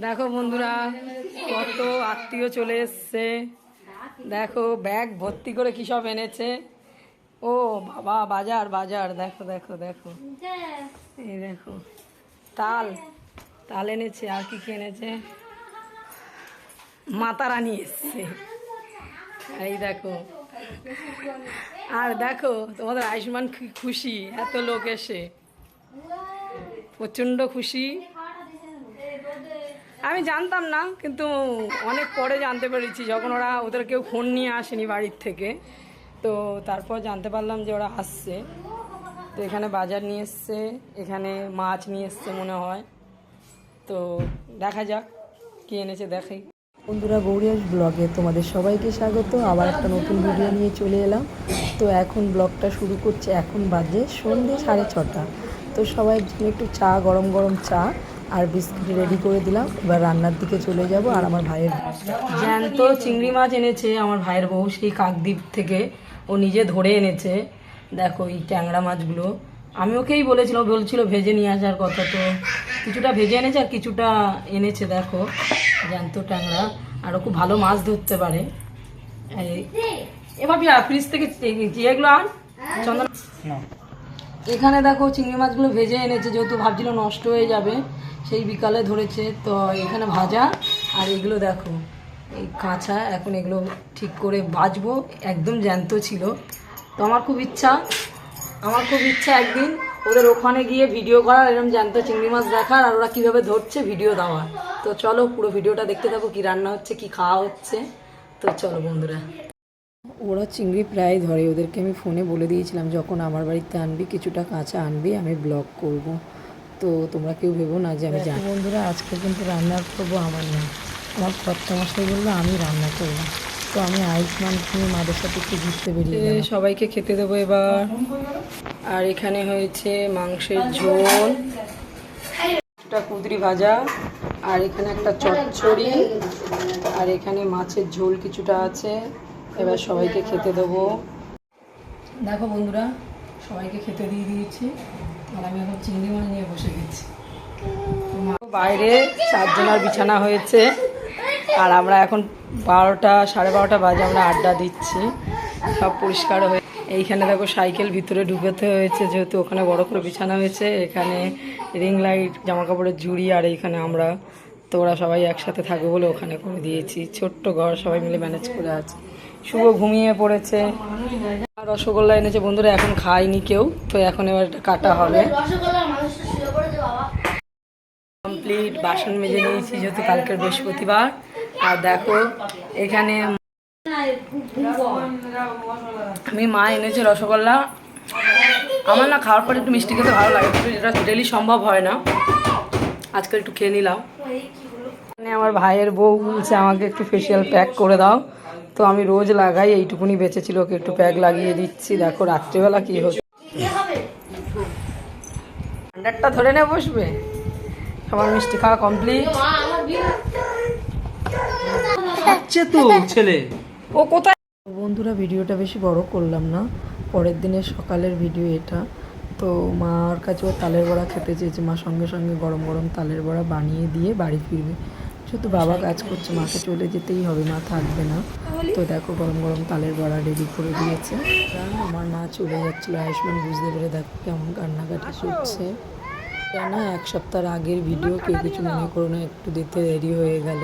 দেখো বন্ধুরা, কত আত্মীয় চলে এসছে। দেখো ব্যাগ ভর্তি করে কি সব এনেছে। ও বাবা, বাজার বাজার। দেখো দেখো দেখো, এই দেখো তাল তাল এনেছে। আর কি কি এনেছে, মাতা রানী এসছে। এই দেখো, আর দেখো তোমাদের আয়ুষ্মান খুশি, এত লোক এসে প্রচণ্ড খুশি। আমি জানতাম না, কিন্তু অনেক পরে জানতে পেরেছি, যখন ওদের কেউ ফোন নিয়ে আসেনি বাড়ির থেকে। তো তারপর জানতে পারলাম যে ওরা আসছে। তো এখানে বাজার নিয়ে এসছে, এখানে মাছ নিয়ে এসছে মনে হয়। তো দেখা যাক কি এনেছে, দেখাই। বন্ধুরা, গৌরিয়াস ব্লগে তোমাদের সবাইকে স্বাগত। আবার একটা নতুন ভিডিও নিয়ে চলে এলাম। তো এখন ব্লগটা শুরু করছে। এখন বাজে সন্ধ্যে 6:30। তো সবাই জন্য একটু চা, গরম গরম চা আর বিস্কিট রেডি করে দিলাম। এবার রান্নার দিকে চলে যাব। আর আমার ভাইয়ের জ্যান্ত চিংড়ি মাছ এনেছে আমার ভাইয়ের বউ, সেই কাকদ্বীপ থেকে ও নিজে ধরে এনেছে। দেখো এই ট্যাংরা মাছগুলো, আমি ওকেই বলছিল ভেজে নিয়ে আসার কথা। তো কিছুটা ভেজে এনেছে আর কিছুটা এনেছে। দেখো জ্যান্ত ট্যাংরা, আরও খুব ভালো মাছ ধরতে পারে। এবার ফ্রিজ থেকে এগুলো আন চন্দন। এখানে দেখো চিংড়ি মাছগুলো ভেজে এনেছে, যেহেতু ভাবছিল নষ্ট হয়ে যাবে, সেই বিকালে ধরেছে। তো এখানে ভাজা, আর এগুলো দেখো এই কাঁচা। এখন এগুলো ঠিক করে ভাজবো, একদম জ্যান্ত ছিল। তো আমার খুব ইচ্ছা একদিন ওদের ওখানে গিয়ে ভিডিও করার, এরকম জ্যান্ত চিংড়ি মাছ দেখার, আর ওরা কীভাবে ধরছে ভিডিও দেওয়ার। তো চলো পুরো ভিডিওটা দেখতে থাকো, কী রান্না হচ্ছে, কী খাওয়া হচ্ছে। তো চলো বন্ধুরা। ওরা চিংড়ি প্রায় ধরে। ওদেরকে আমি ফোনে বলে দিয়েছিলাম, যখন আমার বাড়িতে আনবি কিছুটা কাঁচা আনবি, আমি ব্লগ করব। তো তোমরা কেউ ভেবো না যে আমি জানি। বন্ধুরা, আজকে কিন্তু রান্না করবো আমার না, আমার কর্তামশাই বললো আমি রান্না করবো। তো আমি আয়ুষ্মান নিয়ে মাদের সাথে একটু ঘুরতে বেরিয়ে সবাইকে খেতে দেবো এবার। আর এখানে হয়েছে মাংসের ঝোল, একটা কুঁদরি ভাজা, আর এখানে একটা চচ্চড়ি, আর এখানে মাছের ঝোল কিছুটা আছে। এবার সবাইকে খেতে দেবো। দেখো বন্ধুরা, সবাইকে খেতে দিয়ে দিয়েছি, আর আমি এখন চিংড়ি মাছ নিয়ে বসে গেছি। বাইরে 4 জনের বিছানা হয়েছে, আর আমরা এখন 12টা, 12:30 বাজে, আমরা আড্ডা দিচ্ছি। সব পরিষ্কার হয়ে এইখানে দেখো সাইকেল ভিতরে ঢুকাতে হয়েছে, যেহেতু ওখানে বড় করে বিছানা হয়েছে। এখানে রিং লাইট, জামা কাপড়ের ঝুড়ি, আর এইখানে আমরা। তো ওরা সবাই একসাথে থাকবে বলে ওখানে করে দিয়েছি। ছোট্ট ঘর, সবাই মিলে ম্যানেজ করে আছে। শুভ ঘুমিয়ে পড়েছে। রসগোল্লা এনেছে বন্ধুরা, এখন খায়নি কেউ। তো এখন এবার এটা কাটা হবে। কমপ্লিট, বাসন মেজে নিয়েছি যেহেতু কালকের বৃহস্পতিবার। আর দেখো এখানে মা এনেছে রসগোল্লা। আমার না খাওয়ার পরে একটু মিষ্টি খেতে ভালো লাগে, কিন্তু যেটা ডেলি সম্ভব হয় না, আজকে একটু খেয়ে নিলাম। আমার ভাইয়ের বউ বলছে আমাকে একটু ফেসিয়াল প্যাক করে দাও। তো আমি রোজ লাগাই, এইটুকুনি বেঁচেছিল, ওকে একটু প্যাক লাগিয়ে দিচ্ছি। দেখো রাত্রিবেলা কি হচ্ছে। ঠান্ডারটা ধরে নিয়ে বসবে। সবার মিষ্টি খাওয়া কমপ্লিট। তো ছেলে ও কোথায়। বন্ধুরা, ভিডিওটা বেশি বড় করলাম না, পরের দিনের সকালের ভিডিও এটা। তো মার কাছে ও তালের বড়া খেতে চেয়েছে। মা সঙ্গে সঙ্গে গরম গরম তালের বড়া বানিয়ে দিয়ে বাড়ি ফিরবে। যেহেতু বাবা কাজ করছে, মাকে চলে যেতেই হবে, মা থাকবে না। তো দেখো গরম গরম তালের বড়া রেডি করে দিয়েছে। আমার মা চলে যাচ্ছিলো, আয়ুষ্মান বুঝতে পেরে দেখো কেমন কান্নাকাটি করছে। না, 1 সপ্তাহ আগের ভিডিও, কেউ কিছু মনে করো না, একটু দিতে দেরি হয়ে গেল।